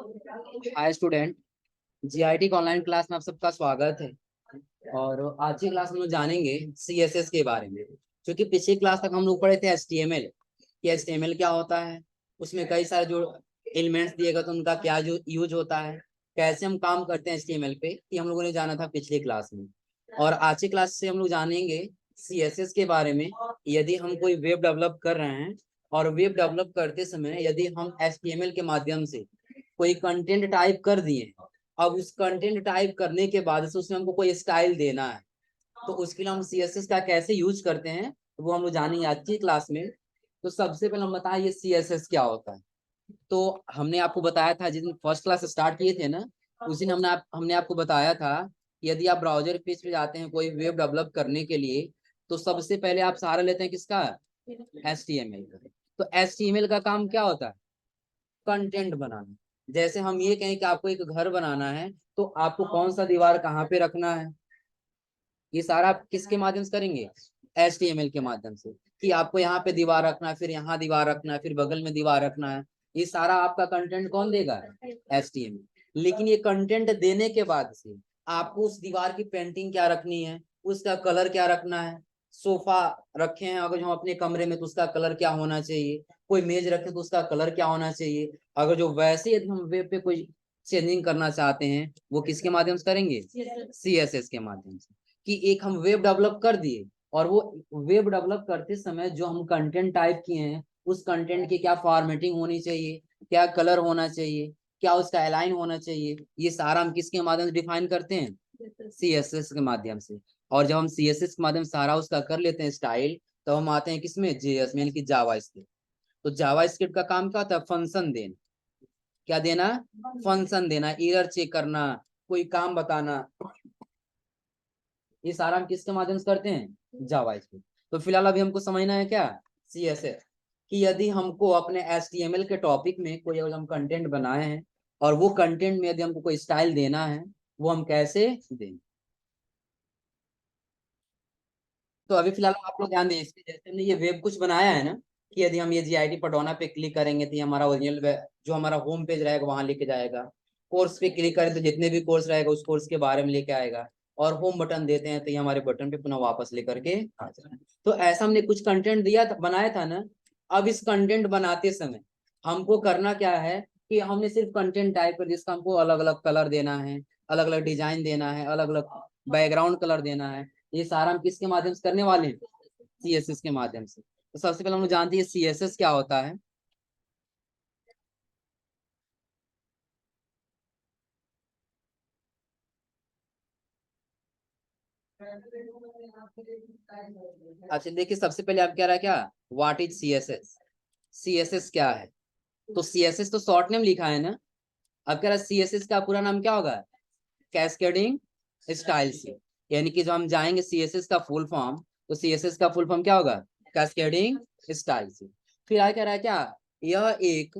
Hi student, GIT का online class में आप सबका स्वागत है। और आज की क्लास में हम लोग जानेंगे सीएसएस के बारे में। क्योंकि पिछली क्लास तक हम लोग पढ़े थे एचटीएमएल कि एचटीएमएल क्या होता है, उसमें कई सारे जो एलिमेंट्स दिए गए तो उनका क्या जो यूज होता है, कैसे हम काम करते हैं एचटीएमएल पे, ये हम लोगों ने जाना था पिछली क्लास में। और आज की क्लास से हम लोग जानेंगे सीएसएस के बारे में। यदि हम कोई वेब डेवलप कर रहे हैं और वेब डेवलप करते समय यदि हम एचटीएमएल के माध्यम से कोई कंटेंट टाइप कर दिए, अब उस कंटेंट टाइप करने के बाद से उसमें हमको कोई स्टाइल देना है, तो उसके लिए हम सीएसएस का कैसे यूज करते हैं वो हम लोग जानेंगे आज की क्लास में। तो सबसे पहले हम बताएं ये सीएसएस क्या होता है। तो हमने आपको बताया था जिस दिन फर्स्ट क्लास स्टार्ट किए थे ना, उस दिन हमने आपको बताया था कि यदि आप ब्राउजर पेज पे जाते हैं कोई वेब डेवलप करने के लिए, तो सबसे पहले आप सहारा लेते हैं किसका? एचटीएमएल। तो एचटीएमएल का काम क्या होता है? कंटेंट बनाना। जैसे हम ये कहें कि आपको एक घर बनाना है, तो आपको कौन सा दीवार कहाँ पे रखना है, ये सारा आप किसके माध्यम से करेंगे? एचटीएमएल के माध्यम से। कि आपको यहाँ पे दीवार रखना है, फिर यहाँ दीवार रखना है, फिर बगल में दीवार रखना है, ये सारा आपका कंटेंट कौन देगा? एचटीएमएल। लेकिन ये कंटेंट देने के बाद से आपको उस दीवार की पेंटिंग क्या रखनी है, उसका कलर क्या रखना है। सोफा रखे हैं अगर जो हम अपने कमरे में, तो उसका कलर क्या होना चाहिए। कोई मेज रखे तो उसका कलर क्या होना चाहिए। अगर जो वैसे यदि हम वेब पे कोई चेंजिंग करना चाहते हैं, वो किसके माध्यम से करेंगे? सीएसएस के माध्यम से। कि एक हम वेब डेवलप कर दिए, और वो वेब डेवलप करते समय जो हम कंटेंट टाइप किए हैं, उस कंटेंट की क्या फॉर्मेटिंग होनी चाहिए, क्या कलर होना चाहिए, क्या उसका अलाइन होना चाहिए, ये सारा हम किसके माध्यम से डिफाइन करते हैं? सीएसएस के माध्यम से। और जब हम सीएसएस के माध्यम से सारा उसका कर लेते हैं स्टाइल, तो हम आते हैं किसमें? जेएस में, यानी कि जावा स्क्रिप्ट। तो जावा स्क्रिप्ट का काम क्या होता है? फंक्शन देना। क्या देना? फंक्शन देना, एरर चेक करना, कोई काम बताना, ये सारा हम किसके माध्यम से करते हैं? जावा स्क्रिप्ट। तो फिलहाल अभी हमको समझना है क्या? सीएसएस। कि यदि हमको अपने एचटीएमएल के टॉपिक में कोई अगर हम कंटेंट बनाए हैं, और वो कंटेंट में यदि हमको कोई स्टाइल देना है, वो हम कैसे दें। तो अभी फिलहाल आप लोग ध्यान दें इसके, जैसे हमने ये वेब कुछ बनाया है ना, कि यदि हम ये जीआईटी पडोना पे क्लिक करेंगे तो ये हमारा ओरिजिनल जो हमारा होम पेज रहेगा वहां लेके जाएगा। कोर्स पे क्लिक करें तो जितने भी कोर्स रहेगा उस कोर्स के बारे में लेके आएगा। और होम बटन देते हैं तो ये हमारे बटन पे पुनः वापस लेकर के आ जाए। तो ऐसा हमने कुछ कंटेंट दिया था, बनाया था ना। अब इस कंटेंट बनाते समय हमको करना क्या है, कि हमने सिर्फ कंटेंट टाइप कर, जिसका हमको अलग अलग कलर देना है, अलग अलग डिजाइन देना है, अलग अलग बैकग्राउंड कलर देना है। ये सारा हम किसके माध्यम से करने वाले हैं? सीएसएस के माध्यम से। तो सबसे पहले हम लोग जानते हैं सीएसएस क्या होता है। अच्छा देखिए, सबसे पहले आप कह रहा है क्या, व्हाट इज सीएसएस? सीएसएस क्या है? तो सीएसएस तो शॉर्ट नेम लिखा है ना। अब कह रहा है सीएसएस का पूरा नाम क्या होगा? Cascading styles. यानी कि जो हम जाएंगे सीएसएस का फुल फॉर्म, तो सीएसएस का फुल फॉर्म क्या होगा? Cascading styles. फिर आगे कह रहा है क्या, यह एक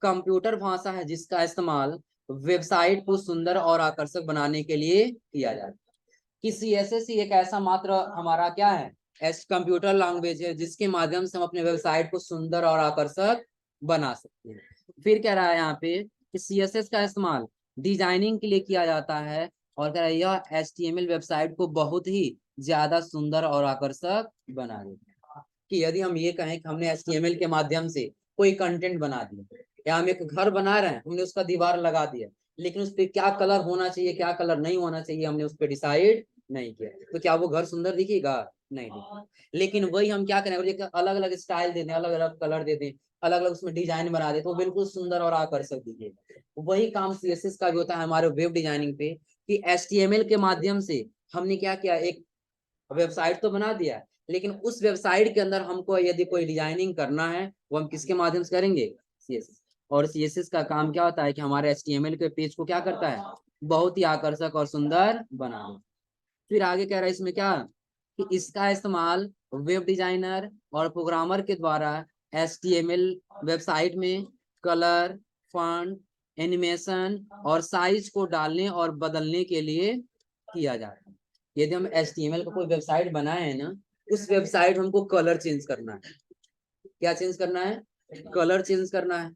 कंप्यूटर भाषा है जिसका इस्तेमाल वेबसाइट को सुंदर और आकर्षक बनाने के लिए किया जाता है। कि सीएसएस ही एक ऐसा मात्र हमारा क्या है, एस कंप्यूटर लैंग्वेज है जिसके माध्यम से हम अपने वेबसाइट को सुंदर और आकर्षक बना सकते हैं। फिर कह रहा है यहाँ पे कि सीएसएस का इस्तेमाल डिजाइनिंग के लिए किया जाता है, और कह रहा है यह एचटीएमएल वेबसाइट को बहुत ही ज्यादा सुंदर और आकर्षक बना देता है। कि यदि हम ये कहें कि हमने एचटीएमएल के माध्यम से कोई कंटेंट बना दिया, या हम एक घर बना रहे हैं, हमने उसका दीवार लगा दिया, लेकिन उस पर क्या कलर होना चाहिए, क्या कलर नहीं होना चाहिए, हमने उस पर डिसाइड नहीं किया, तो क्या वो घर सुंदर दिखेगा? नहीं दिखेगा। लेकिन वही हम क्या करें, अलग अलग स्टाइल दे दें, अलग अलग कलर दे दें, अलग अलग उसमें डिजाइन बना दे, तो वो बिल्कुल सुंदर और आकर्षक दिखेगा। वही काम सीएसएस का भी होता है हमारे वेब डिजाइनिंग पे। कि एचटीएमएल के माध्यम से हमने क्या किया, एक वेबसाइट तो बना दिया, लेकिन उस वेबसाइट के अंदर हमको यदि कोई डिजाइनिंग करना है, वो हम किसके माध्यम से करेंगे? सीएसएस। और सीएसएस का काम क्या होता है, कि हमारे एचटीएमएल के पेज को क्या करता है? बहुत ही आकर्षक और सुंदर बना देता है। फिर आगे कह रहा है इसमें क्या, कि इसका इस्तेमाल वेब डिजाइनर और प्रोग्रामर के द्वारा एचटीएमएल वेबसाइट में कलर, फॉन्ट, एनिमेशन और साइज को डालने और बदलने के लिए किया जाता है। यदि हम एचटीएमएल का कोई वेबसाइट बनाए हैं ना, उस वेबसाइट हमको कलर चेंज करना है। क्या चेंज करना है? कलर चेंज करना है,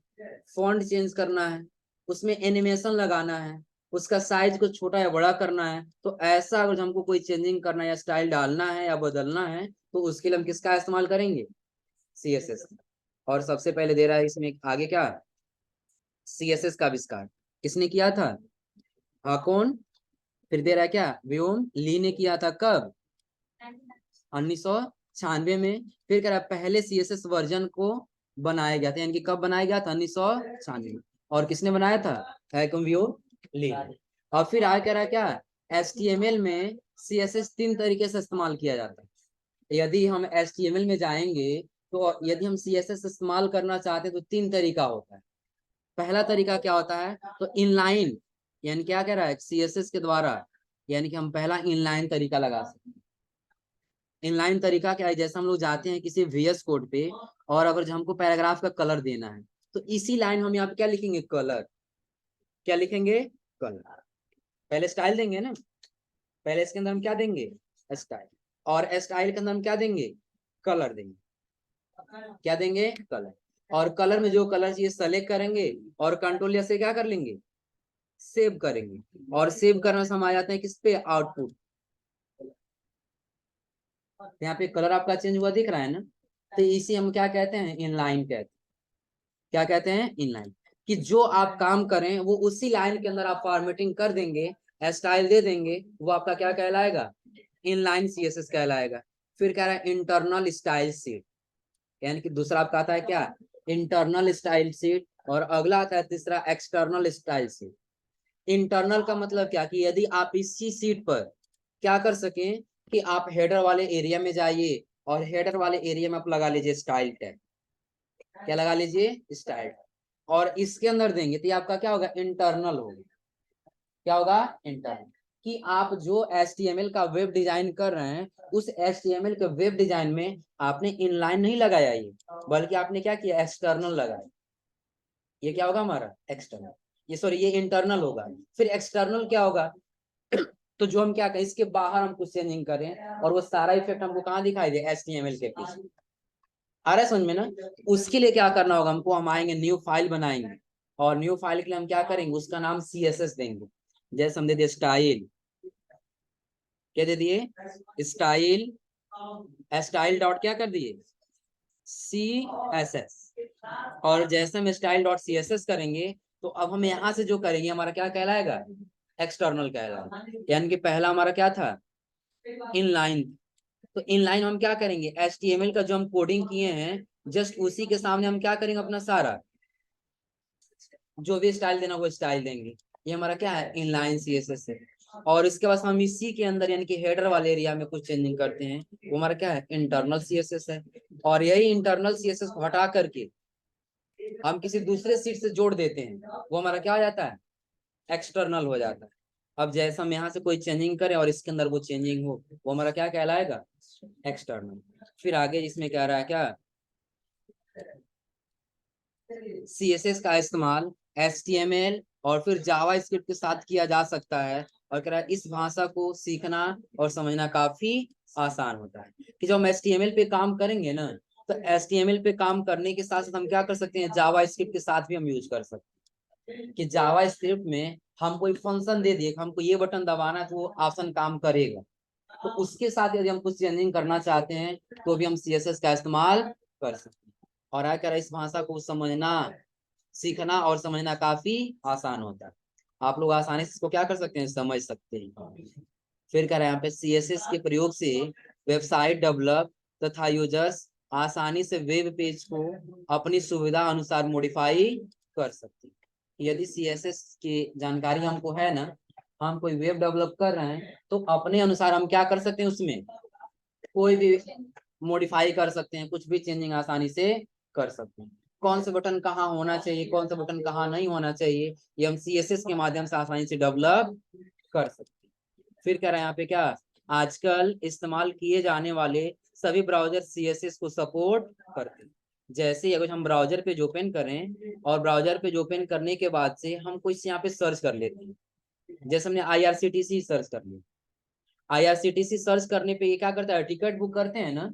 फॉन्ट चेंज करना है, उसमें एनिमेशन लगाना है, उसका साइज को छोटा या बड़ा करना है, तो ऐसा अगर हमको कोई चेंजिंग करना है या स्टाइल डालना है या बदलना है तो उसके लिए हम किसका इस्तेमाल करेंगे? CSS। और सबसे पहले दे रहा है इसमें आगे क्या, CSS का आविष्कार किसने किया था? कौन? फिर दे रहा है क्या, व्योम ली ने किया था, कब? 1996 में। फिर कह रहा है पहले CSS वर्जन को बनाया गया था, यानी कि कब बनाया गया था? 1996 में। और किसने बनाया था? व्योम ली। और फिर आगे कह रहा है क्या, HTML में CSS 3 तरीके से इस्तेमाल किया जाता है। यदि हम HTML में जाएंगे तो यदि हम CSS इस्तेमाल करना चाहते हैं तो 3 तरीका होता है। पहला तरीका क्या होता है, तो इनलाइन, यानी क्या कह रहा है, CSS के द्वारा, यानी कि हम पहला इनलाइन तरीका लगा सकते हैं। इनलाइन तरीका क्या है, जैसे हम लोग जाते हैं किसी VS कोड पे और अगर हमको पैराग्राफ का कलर देना है तो इसी लाइन हम यहाँ पे क्या लिखेंगे, कलर। क्या लिखेंगे? कलर। पहले स्टाइल देंगे ना, पहले इसके अंदर हम क्या देंगे, स्टाइल। और स्टाइल के अंदर हम क्या देंगे, कलर देंगे। क्या देंगे? कलर। और कलर में जो कलर चाहिए सेलेक्ट करेंगे और कंट्रोल से क्या कर लेंगे, सेव करेंगे। और सेव करने से हम आ जाते हैं किस पे, आउटपुट। यहाँ पे कलर आपका चेंज हुआ दिख रहा है ना, तो इसी हम क्या कहते हैं, इनलाइन कहते हैं। क्या कहते हैं? इनलाइन। कि जो आप काम करें वो उसी लाइन के अंदर आप फॉर्मेटिंग कर देंगे, स्टाइल दे देंगे, वो आपका क्या कहलाएगा, इनलाइन CSS कहलाएगा। फिर कह रहा है इंटरनल स्टाइल सीट, यानी कि दूसरा आपका आता है क्या, इंटरनल स्टाइल सीट। और अगला आता है तीसरा, एक्सटर्नल स्टाइल सीट। इंटरनल का मतलब क्या, कि यदि आप इसी सीट पर क्या कर सकें कि आप हेडर वाले एरिया में जाइए और हेडर वाले एरिया में आप लगा लीजिए स्टाइल टैग। क्या लगा लीजिए, स्टाइल। और इसके अंदर देंगे तो आपका क्या होगा, इंटरनल होगा। क्या होगा, इंटरनल। कि आप जो HTML का वेब डिजाइन कर रहे हैं उस HTML के वेब डिजाइन में आपने इनलाइन नहीं लगाया ये, बल्कि आपने क्या किया, एक्सटर्नल लगाया। ये क्या होगा हमारा, एक्सटर्नल। ये सॉरी, ये इंटरनल होगा। फिर एक्सटर्नल क्या होगा, तो जो हम क्या करें, इसके बाहर हम कुछ चेंजिंग करें और वो सारा इफेक्ट हमको कहाँ दिखाई दे, HTML के पीछे। आ रहा है समझ में ना? उसके लिए क्या करना होगा हमको, हम आएंगे न्यू फाइल बनाएंगे और न्यू फाइल के लिए हम क्या करेंगे, उसका नाम CSS देंगे। जैसे हम दे दिए स्टाइल, क्या दे दिए, स्टाइल। स्टाइल डॉट क्या कर दिए, CSS। और जैसे हम स्टाइल डॉट CSS करेंगे तो अब हम यहाँ से जो करेंगे हमारा क्या कहलाएगा, एक्सटर्नल कहलाएगा। यानी कि पहला हमारा क्या था, इनलाइन। तो इनलाइन हम क्या करेंगे, HTML का जो हम कोडिंग किए हैं जस्ट उसी के सामने हम क्या करेंगे, अपना सारा जो भी स्टाइल देना वो स्टाइल देंगे। ये हमारा क्या है, इनलाइन CSS है। और इसके बाद हम इसी के अंदर यानी कि हेडर वाले एरिया में कुछ चेंजिंग करते हैं, वो हमारा क्या है, इंटरनल CSS है। और यही इंटरनल CSS को हटा करके हम किसी दूसरे सीट से जोड़ देते हैं, वो हमारा क्या हो जाता है, एक्सटर्नल हो जाता है। अब जैसे हम यहाँ से कोई चेंजिंग करें और इसके अंदर वो चेंजिंग हो, वो हमारा क्या कहलाएगा, एक्सटर्नल। फिर आगे इसमें क्या रहा है, क्या CSS का इस्तेमाल HTML और फिर जावा स्क्रिप्ट के साथ किया जा सकता है। और कह रहा है इस भाषा को सीखना और समझना काफी आसान होता है। कि जब हम HTML पे काम करेंगे ना, तो HTML पे काम करने के साथ साथ हम क्या कर सकते हैं, जावा स्क्रिप्ट के साथ भी हम यूज कर सकते हैं। कि जावा स्क्रिप्ट में हम कोई फंक्शन दे दिए, हमको ये बटन दबाना है तो वो ऑप्शन काम करेगा, तो उसके साथ यदि हम कुछ चेंजिंग करना चाहते हैं तो भी हम CSS का इस्तेमाल कर सकते हैं। और आकर इस भाषा को समझना, सीखना और समझना काफी आसान होता है। आप लोग आसानी से इसको क्या कर सकते हैं, समझ सकते हैं। फिर कह रहे हैं यहाँ पे CSS के प्रयोग से वेबसाइट डेवलप तथा यूजर्स आसानी से वेब पेज को अपनी सुविधा अनुसार मॉडिफाई कर सकते हैं। यदि CSS की जानकारी हमको है ना, हम कोई वेब डेवलप कर रहे हैं तो अपने अनुसार हम क्या कर सकते हैं, उसमें कोई भी मॉडिफाई कर सकते हैं, कुछ भी चेंजिंग आसानी से कर सकते हैं। कौन सा बटन कहाँ होना चाहिए, कौन सा बटन कहाँ नहीं होना चाहिए, ये हम CSS के माध्यम से आसानी से डेवलप कर सकते हैं। फिर कह रहे हैं यहाँ पे क्या, आजकल इस्तेमाल किए जाने वाले सभी ब्राउजर CSS को सपोर्ट करते हैं। जैसे अगर हम ब्राउजर पे ओपन करें और ब्राउजर पे ओपन करने के बाद से हम कुछ यहाँ पे सर्च कर लेते हैं, जैसे हमने IRCTC सर्च कर लिया। IRCTC सर्च करने पे ये क्या करता है, टिकट बुक करते हैं ना,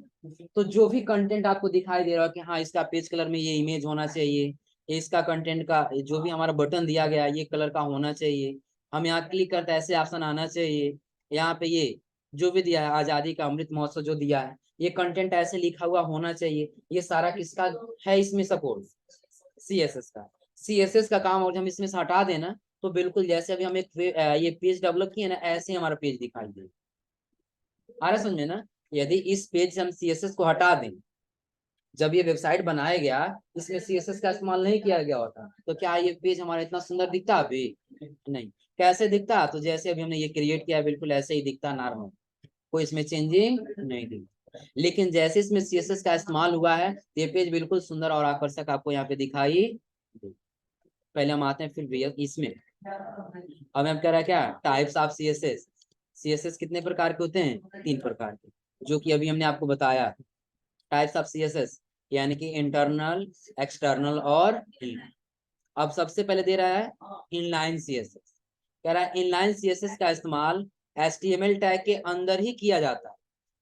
तो जो भी कंटेंट आपको दिखाई दे रहा है कि हाँ इसका पेज कलर में ये इमेज होना चाहिए, इसका कंटेंट का जो भी हमारा बटन दिया गया है ये कलर का होना चाहिए। हम यहाँ क्लिक करते हैं ऐसे ऑप्शन आना चाहिए। यहाँ पे ये जो भी दिया है आजादी का अमृत महोत्सव जो दिया है ये कंटेंट ऐसे लिखा हुआ होना चाहिए। ये सारा किसका है इसमें सपोर्ट? सीएसएस का। सीएसएस का काम और हम इसमें से हटा देना तो बिल्कुल जैसे अभी हम एक ये पेज डेवलप किए ना ऐसे ही हमारा पेज दिखाई दे। आ रहा समझ में ना? यदि इस पेज से हम सीएसएस को हटा दें, जब ये वेबसाइट बनाया गया इसमें सीएसएस का इस्तेमाल नहीं किया गया होता तो क्या ये पेज हमारा इतना सुंदर दिखता? अभी नहीं। कैसे दिखता? तो जैसे अभी हमने ये क्रिएट किया बिल्कुल ऐसे ही दिखता नॉर्मल, कोई इसमें चेंजिंग नहीं दिखता। लेकिन जैसे इसमें सीएसएस का इस्तेमाल हुआ है तो ये पेज बिल्कुल सुंदर और आकर्षक आपको यहाँ पे दिखाई दे। पहले हम आते हैं फिर इसमें। अब हम कह रहा है क्या टाइप्स ऑफ सीएसएस। सीएसएस कितने प्रकार के होते हैं? 3 प्रकार के, जो कि अभी हमने आपको बताया। टाइप्स ऑफ सीएसएस यानी कि इंटरनल, एक्सटर्नल और इनलाइन। अब सबसे पहले दे रहा है इनलाइन सीएसएस। कह रहा है इनलाइन सीएसएस का इस्तेमाल एचटीएमएल टैग के अंदर ही किया जाता है,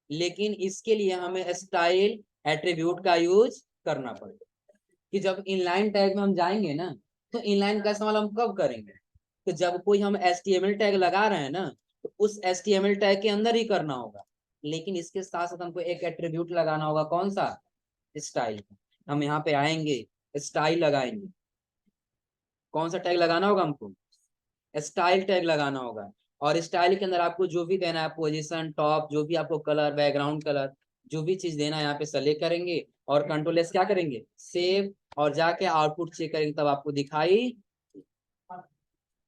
लेकिन इसके लिए हमें स्टाइल एट्रीब्यूट का यूज करना पड़ेगा। कि जब इनलाइन टैग में हम जाएंगे ना तो इनलाइन का इस्तेमाल हम कब करेंगे? तो जब कोई हम एचटीएमएल टैग लगा रहे हैं ना तो उस एचटीएमएल टैग के अंदर ही करना होगा। लेकिन इसके साथ साथ हमको एक एट्रीब्यूट लगाना होगा, कौन सा? स्टाइल। हम यहाँ पे आएंगे, स्टाइल लगाएंगे। कौन सा टैग लगाना होगा हमको? स्टाइल टैग लगाना होगा। और स्टाइल के अंदर आपको जो भी देना है पोजीशन, टॉप, जो भी आपको कलर, बैकग्राउंड कलर, जो भी चीज देना है यहाँ पे सेलेक्ट करेंगे और कंट्रोल एस क्या करेंगे? सेव। और जाके आउटपुट चेक करेंगे तब आपको दिखाई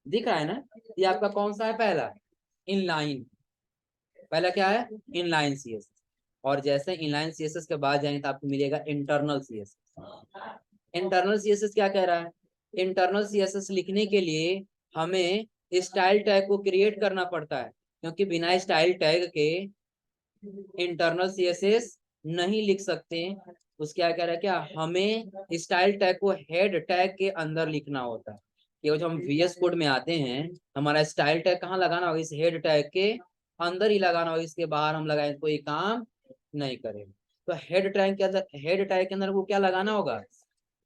दिख रहा है ना? ये आपका कौन सा है? पहला इनलाइन। पहला क्या है? Inline CSS. और जैसे इनलाइन सीएसएस के बाद जाएंगे तो आपको मिलेगा इंटरनल सीएसएस। इंटरनल सीएसएस क्या कह रहा है? इंटरनल सीएसएस लिखने के लिए हमें स्टाइल टैग को क्रिएट करना पड़ता है, क्योंकि बिना स्टाइल टैग के इंटरनल सीएसएस नहीं लिख सकते। उसके क्या कह रहा है? क्या हमें स्टाइल टैग को हेड टैग के अंदर लिखना होता है। कि जब हम वीएस कोड में आते हैं हमारा स्टाइल टैग कहाँ लगाना होगा? इस हेड टैग के अंदर ही लगाना होगा। इसके बाहर हम लगाए तो कोई काम नहीं करेगा। तो हेड टैग के अंदर, हेड टैग के अंदर वो क्या लगाना होगा?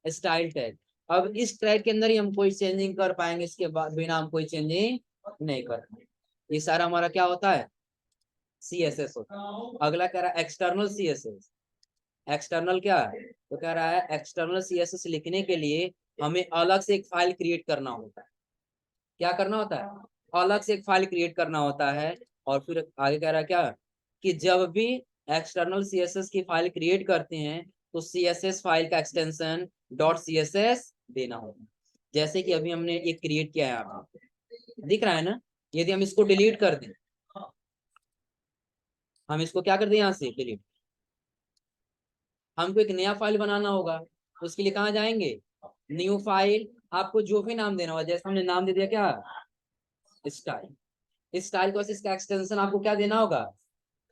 Style tag. अब इस टैग के अंदर ही हम कोई चेंजिंग कर पाएंगे, इसके बाद बिना हम कोई चेंजिंग नहीं कर पाएंगे। ये सारा हमारा क्या होता है? सीएसएस होता है। अगला कह रहा है एक्सटर्नल सीएसएस। एक्सटर्नल क्या है? तो कह रहा है एक्सटर्नल सीएसएस लिखने के लिए हमें अलग से एक फाइल क्रिएट करना होता है। क्या करना होता है? अलग से एक फाइल क्रिएट करना होता है। और फिर आगे कह रहा है क्या कि जब भी एक्सटर्नल सीएसएस की फाइल क्रिएट करते हैं तो सीएसएस फाइल का एक्सटेंशन डॉट सीएसएस देना होगा। जैसे कि अभी हमने एक क्रिएट किया है, यहाँ पे दिख रहा है ना? यदि हम इसको डिलीट कर दें, हम इसको क्या कर दें यहाँ से डिलीट, हमको एक नया फाइल बनाना होगा। उसके लिए कहाँ जाएंगे? New file. आपको जो भी नाम देना होगा, जैसे हमने नाम दे दिया क्या? स्टाइल। स्टाइल को इसका एक्सटेंशन आपको क्या देना होगा?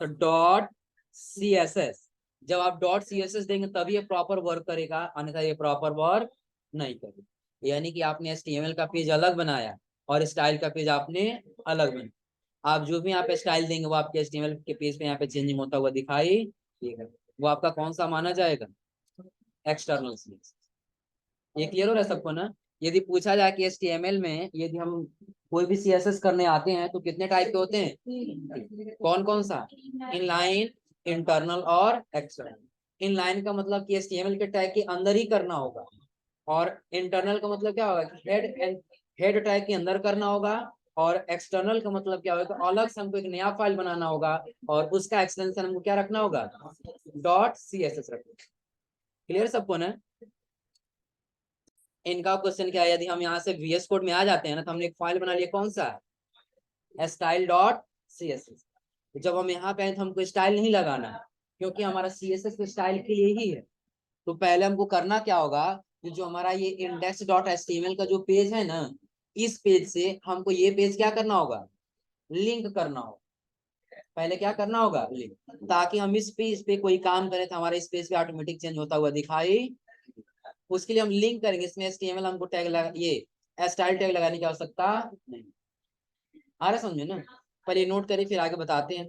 तो डॉट सीएसएस। जब आप डॉट सीएसएस देंगे तभी ये प्रॉपर वर्क करेगा, अन्यथा ये प्रॉपर वर्क नहीं करेगा। यानी कि आपने एचटीएमएल का पेज अलग बनाया और स्टाइल का पेज आपने अलग बनाया। आप जो भी यहाँ पे स्टाइल देंगे वो आपके एचटीएमएल के पेज पे यहाँ पे चेंजिंग होता हुआ दिखाई देगा। वो आपका कौन सा माना जाएगा? External CSS. ये क्लियर हो रहा है सबको ना? यदि पूछा जाए कि एचटीएमएल में यदि हम कोई भी सीएसएस करने आते हैं तो कितने टाइप के होते हैं? कौन कौन सा? इनलाइन, इंटरनल और एक्सटर्नल। इनलाइन का मतलब कि एचटीएमएल के टैग के अंदर ही करना होगा। और इंटरनल का मतलब क्या होगा? हेड टैग के अंदर करना होगा। और एक्सटर्नल का मतलब क्या होगा? अलग से हमको एक नया फाइल बनाना होगा और उसका एक्सटेंशन हमको क्या रखना होगा? डॉट सीएसएस रखना। क्लियर सबको ना? इनका क्वेश्चन क्या है? यदि हम यहाँ से वीएस कोड में आ जाते हैं ना तो हमने एक फाइल बना लिया, कौन सा? Style dot CSS. जब हम यहाँ पे आए तो हमको स्टाइल नहीं लगाना है, क्योंकि हमारा सीएसएस स्टाइल के लिए ही है। तो पहले हमको करना क्या होगा? जो हमारा ये इंडेक्स डॉट एचटीएमएल का जो पेज है ना, इस पेज से हमको ये पेज क्या करना होगा? लिंक करना होगा। पहले क्या करना होगा? लिंक। ताकि हम इस पेज पे कोई काम करें तो हमारे इस पेज पे ऑटोमेटिक चेंज होता हुआ दिखाई। उसके लिए हम लिंक करेंगे। इसमें एचटीएमएल हमको टैग लगा, ये स्टाइल टैग लगाने की आवश्यकता नहीं। आ रहा समझे ना? पहले नोट करिए फिर आगे बताते हैं।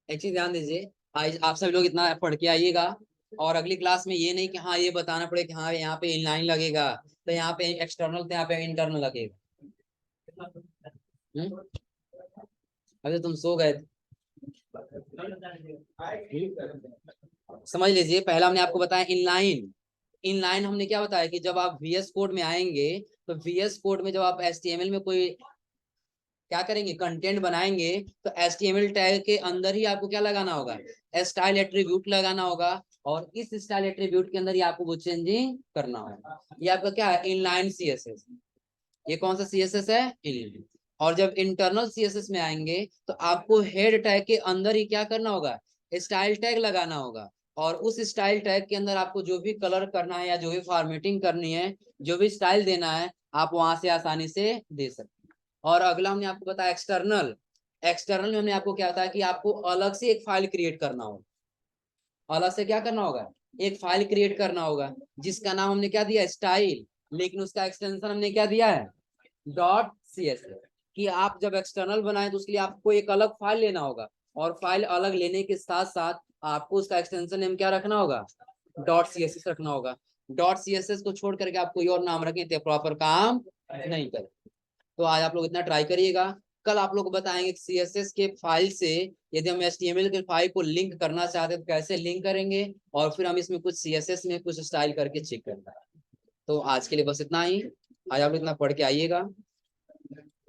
एक चीज ध्यान दीजिए, आज आप सभी लोग इतना पढ़ के आइएगा और अगली क्लास में ये नहीं कि हाँ ये बताना पड़े कि हाँ यहाँ पे इनलाइन लगेगा, तो यहाँ पे एक्सटर्नल, तो यहाँ पे इंटरनल लगेगा। अभी तुम सो गए थे। समझ लीजिए, पहला हमने आपको बताया इनलाइन। इनलाइन हमने क्या बताया कि जब आप वीएस कोड में आएंगे, तो वीएस कोड में जब आप एचटीएमएल में कोई क्या करेंगे, कंटेंट बनाएंगे, तो एचटीएमएल टैग के अंदर ही आपको क्या लगाना होगा, स्टाइल एट्रीब्यूट लगाना होगा, और इस स्टाइल एट्रीब्यूट के अंदर ही आपको वो चेंजिंग करना होगा। ये आपका क्या है, इनलाइन सीएसएस। ये कौन सा सीएसएस है, इनलाइन। और जब इंटरनल सीएसएस में आएंगे, तो आपको हेड टैग के अंदर ही क्या करना होगा, स्टाइल टैग लगाना होगा, और उस स्टाइल टैग के अंदर आपको जो भी कलर करना है या जो भी फॉर्मेटिंग करनी है, जो भी स्टाइल देना है, आप वहां से आसानी से दे सकते हैं। और अगला हमने आपको बताया एक्सटर्नल। एक्सटर्नल में हमने आपको क्या बताया कि आपको अलग से एक फाइल क्रिएट करना होगा। अलग से क्या करना होगा, एक फाइल क्रिएट करना होगा, जिसका नाम हमने क्या दिया, स्टाइल, लेकिन उसका एक्सटेंशन हमने क्या दिया है, डॉट सीएसएस। कि आप जब एक्सटर्नल बनाए तो उसके लिए आपको एक अलग फाइल लेना होगा, और फाइल अलग लेने के साथ साथ आपको उसका एक्सटेंशन नेम क्या रखना होगा, डॉट सीएसएस रखना होगा। डॉट सीएसएस को छोड़ करके आप कोई और नाम रखें तो प्रॉपर काम नहीं करे। तो आज आप लोग इतना ट्राई करिएगा। कल आप लोग को बताएंगे सीएसएस के फाइल से यदि हम एचटीएमएल के फाइल को लिंक करना चाहते हैं तो कैसे लिंक करेंगे, और फिर हम इसमें कुछ सीएसएस में कुछ स्टाइल करके चेक करना है। तो आज के लिए बस इतना ही। आज आप लोग इतना पढ़ के आइएगा।